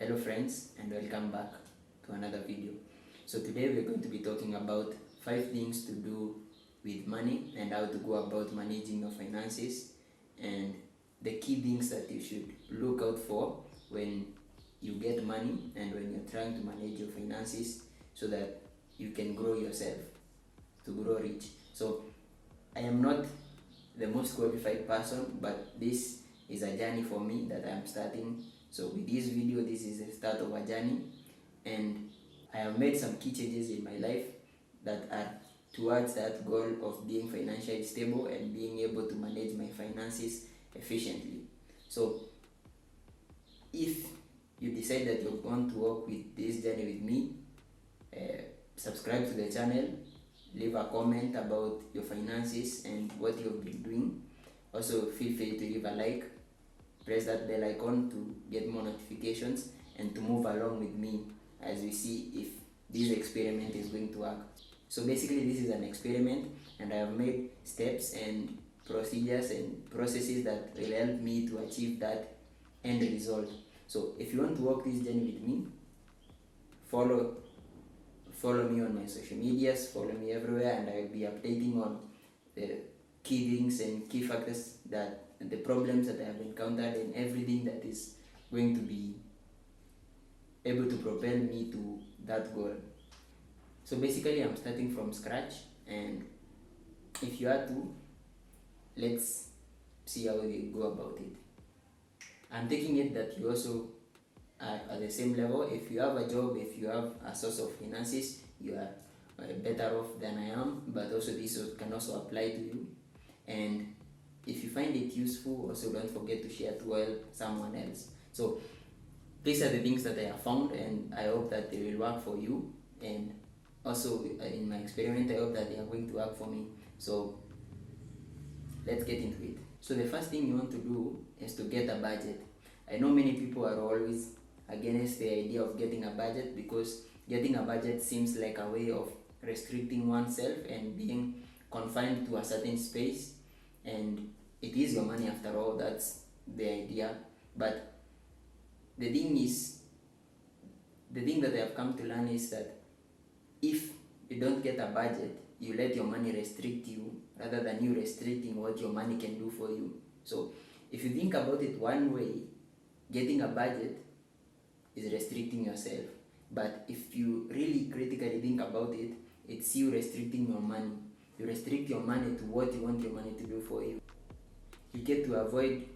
Hello friends, and welcome back to another video. So today we're going to be talking about 5 things to do with money and how to go about managing your finances, and the key things that you should look out for when you get money and when you're trying to manage your finances so that you can grow yourself, to grow rich. So I am not the most qualified person, but this is a journey for me that I am starting. So with this video, this is the start of a journey, and I have made some key changes in my life that are towards that goal of being financially stable and being able to manage my finances efficiently. So if you decide that you're going to walk with this journey with me, subscribe to the channel, leave a comment about your finances and what you've been doing. Also feel free to leave a like, press that bell icon to get more notifications and to move along with me as we see if this experiment is going to work. So basically this is an experiment, and I have made steps and procedures and processes that will help me to achieve that end result. So if you want to walk this journey with me, follow me on my social medias, follow me everywhere, and I will be updating on the key things and key factors, that the problems that I have encountered, and everything that is going to be able to propel me to that goal. So basically I'm starting from scratch, and if you are to, let's see how we go about it. I'm taking it that you also are at the same level. If you have a job, if you have a source of finances, you are better off than I am, but also this can also apply to you. And if you find it useful, also don't forget to share to someone else. So these are the things that I have found, and I hope that they will work for you, and also in my experiment I hope that they are going to work for me. So let's get into it. So the first thing you want to do is to get a budget. I know many people are always against the idea of getting a budget, because getting a budget seems like a way of restricting oneself and being confined to a certain space, and it is your money after all, that's the idea. But the thing that I have come to learn is that if you don't get a budget, you let your money restrict you rather than you restricting what your money can do for you. So if you think about it one way, getting a budget is restricting yourself. But if you really critically think about it, it's you restricting your money. You restrict your money to what you want your money to do for you. You get to avoid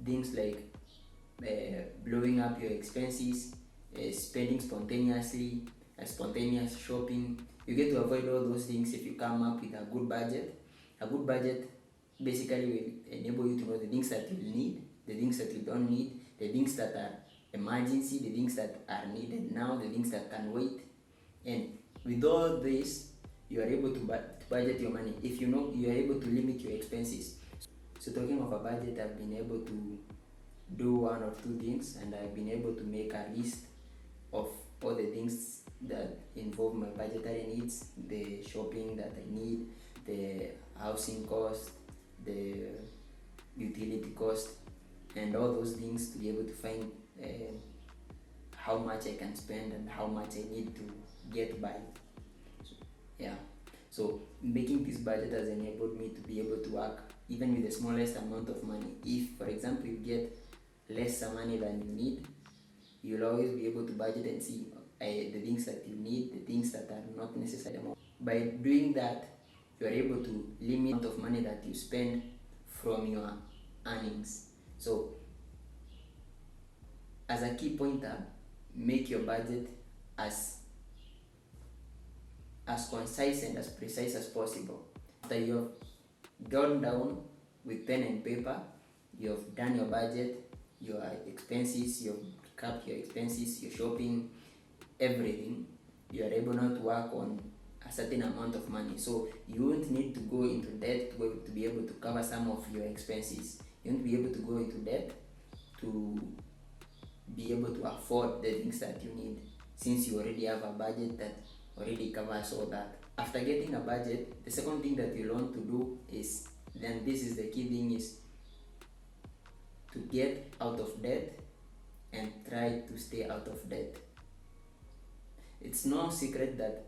things like blowing up your expenses, spending spontaneously, spontaneous shopping. You get to avoid all those things if you come up with a good budget. A good budget basically will enable you to know the things that you need, the things that you don't need, the things that are emergency, the things that are needed now, the things that can wait. And with all this, you are able to budget your money. If you know, you are able to limit your expenses. So talking of a budget, I've been able to do one or two things, and I've been able to make a list of all the things that involve my budgetary needs, the shopping that I need, the housing cost, the utility cost, and all those things, to be able to find how much I can spend and how much I need to get by. So making this budget has enabled me to be able to work even with the smallest amount of money. If, for example, you get less money than you need, you'll always be able to budget and see the things that you need, the things that are not necessary. By doing that, you are able to limit the amount of money that you spend from your earnings. So as a key pointer, make your budget as concise and as precise as possible. After you have gone down with pen and paper, you have done your budget, your expenses, you have capped your expenses, your shopping, everything, you are able now to work on a certain amount of money. So you won't need to go into debt to be able to cover some of your expenses. You won't be able to go into debt to be able to afford the things that you need, since you already have a budget that already covers all that. After getting a budget, the second thing that you want to do is, then this is the key thing, is to get out of debt and try to stay out of debt. It's no secret that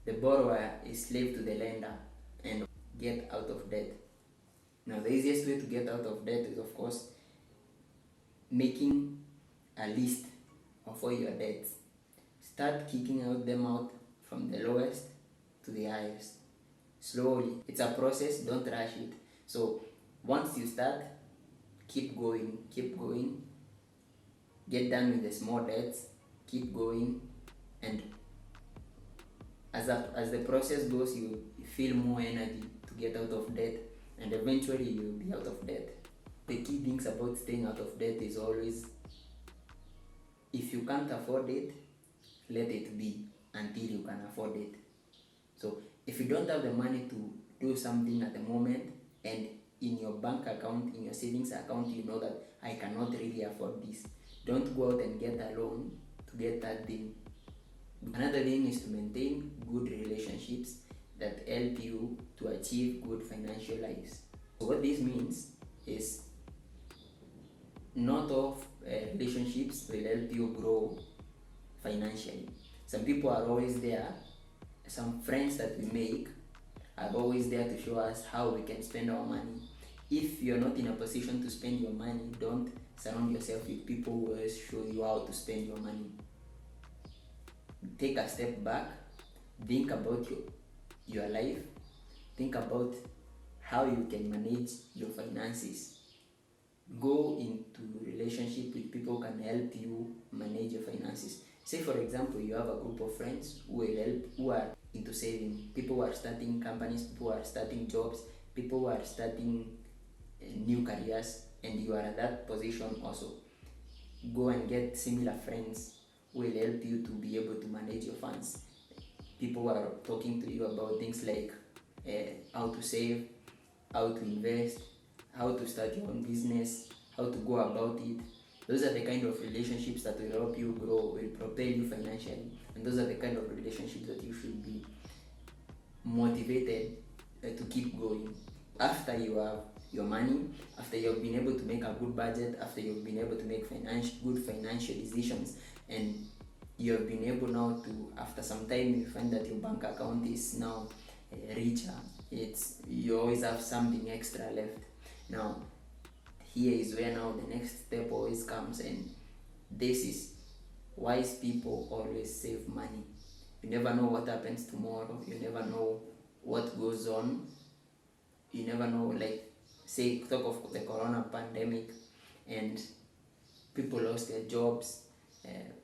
the borrower is slave to the lender and get out of debt. Now, the easiest way to get out of debt is, of course, making a list of all your debts. Start kicking them out from the lowest to the highest. Slowly. It's a process, don't rush it. So once you start, keep going, get done with the small debts, keep going, and as the process goes, you feel more energy to get out of debt, and eventually you'll be out of debt. The key things about staying out of debt is always, if you can't afford it, let it be until you can afford it. So if you don't have the money to do something at the moment, and in your bank account, in your savings account, you know that I cannot really afford this, don't go out and get a loan to get that thing. Another thing is to maintain good relationships that help you to achieve good financial lives. So what this means is, not all relationships will help you grow financially. Some people are always there. Some friends that we make are always there to show us how we can spend our money. If you're not in a position to spend your money, don't surround yourself with people who always show you how to spend your money. Take a step back, think about your life, think about how you can manage your finances. Go into relationship with people who can help you manage your finances. Say for example, you have a group of friends who are into saving, people who are starting companies, people who are starting jobs, people who are starting new careers, and you are at that position also. Go and get similar friends who will help you to be able to manage your funds. People who are talking to you about things like how to save, how to invest, how to start your own business, how to go about it. Those are the kind of relationships that will help you grow, will propel you financially, and those are the kind of relationships that you should be motivated to keep going. After you have your money, after you've been able to make a good budget, after you've been able to make good financial decisions, and you have been able now to, after some time, you find that your bank account is now richer. You always have something extra left. Now, here is where now the next step always comes, and this is, wise people always save money. You never know what happens tomorrow. You never know what goes on. You never know, like, say, talk of the corona pandemic, and people lost their jobs,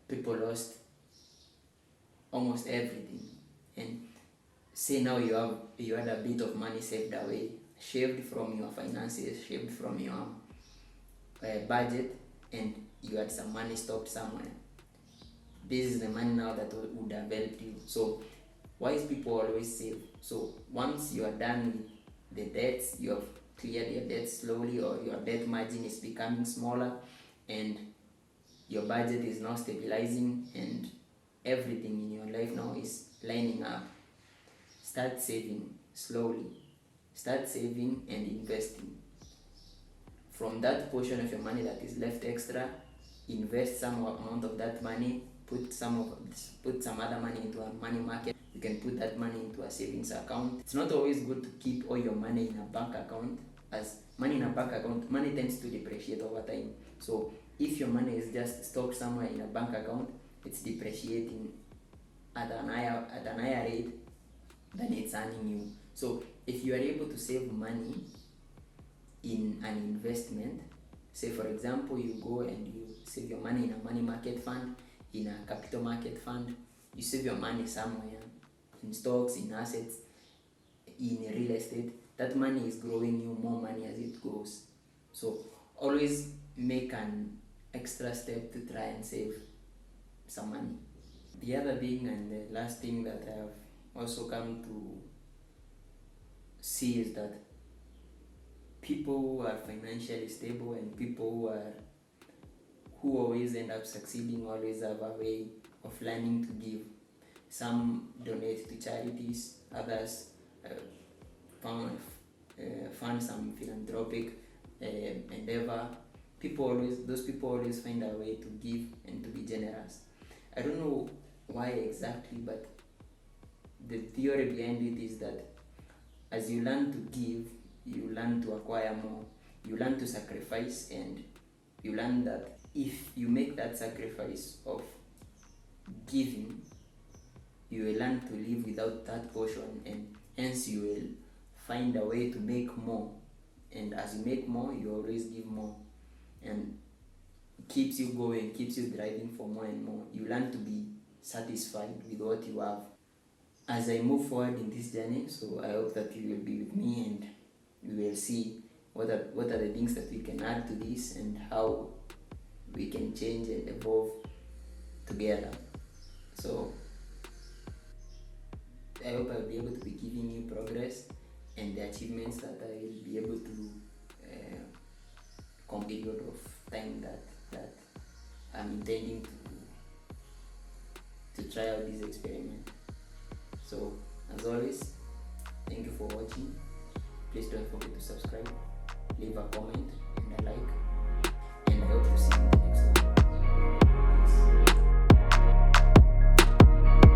people lost almost everything, and say now you had a bit of money saved away, shaved from your finances, shaved from your budget, and you had some money stopped somewhere. This is the money now that would have helped you. So wise people always save. So once you are done with the debts, you have cleared your debts slowly, or your debt margin is becoming smaller, and your budget is now stabilizing, and everything in your life now is lining up, start saving slowly. Start saving and investing. From that portion of your money that is left extra, invest some amount of that money, put some other money into a money market. You can put that money into a savings account. It's not always good to keep all your money in a bank account, as money in a bank account, money tends to depreciate over time. So if your money is just stored somewhere in a bank account, it's depreciating at an higher rate than it's earning you. So if you are able to save money in an investment, say for example, you go and you save your money in a money market fund, in a capital market fund, you save your money somewhere, in stocks, in assets, in real estate, that money is growing you more money as it goes. So always make an extra step to try and save some money. The other thing, and the last thing that I have also come to see, is that people who are financially stable and people who always end up succeeding always have a way of learning to give. Some donate to charities, others fund some philanthropic endeavor. those people always find a way to give and to be generous. I don't know why exactly, but the theory behind it is that as you learn to give, you learn to acquire more. You learn to sacrifice, and you learn that if you make that sacrifice of giving, you will learn to live without that portion, and hence you will find a way to make more. And as you make more, you always give more, and keeps you going, keeps you driving for more and more. You learn to be satisfied with what you have. As I move forward in this journey, so I hope that you will be with me, and we will see what are the things that we can add to this and how we can change and evolve together. So I hope I'll be able to be giving you progress and the achievements that I will be able to complete out of time that I'm intending to try out this experiment. So as always, thank you for watching. Please don't forget to subscribe, leave a comment and a like.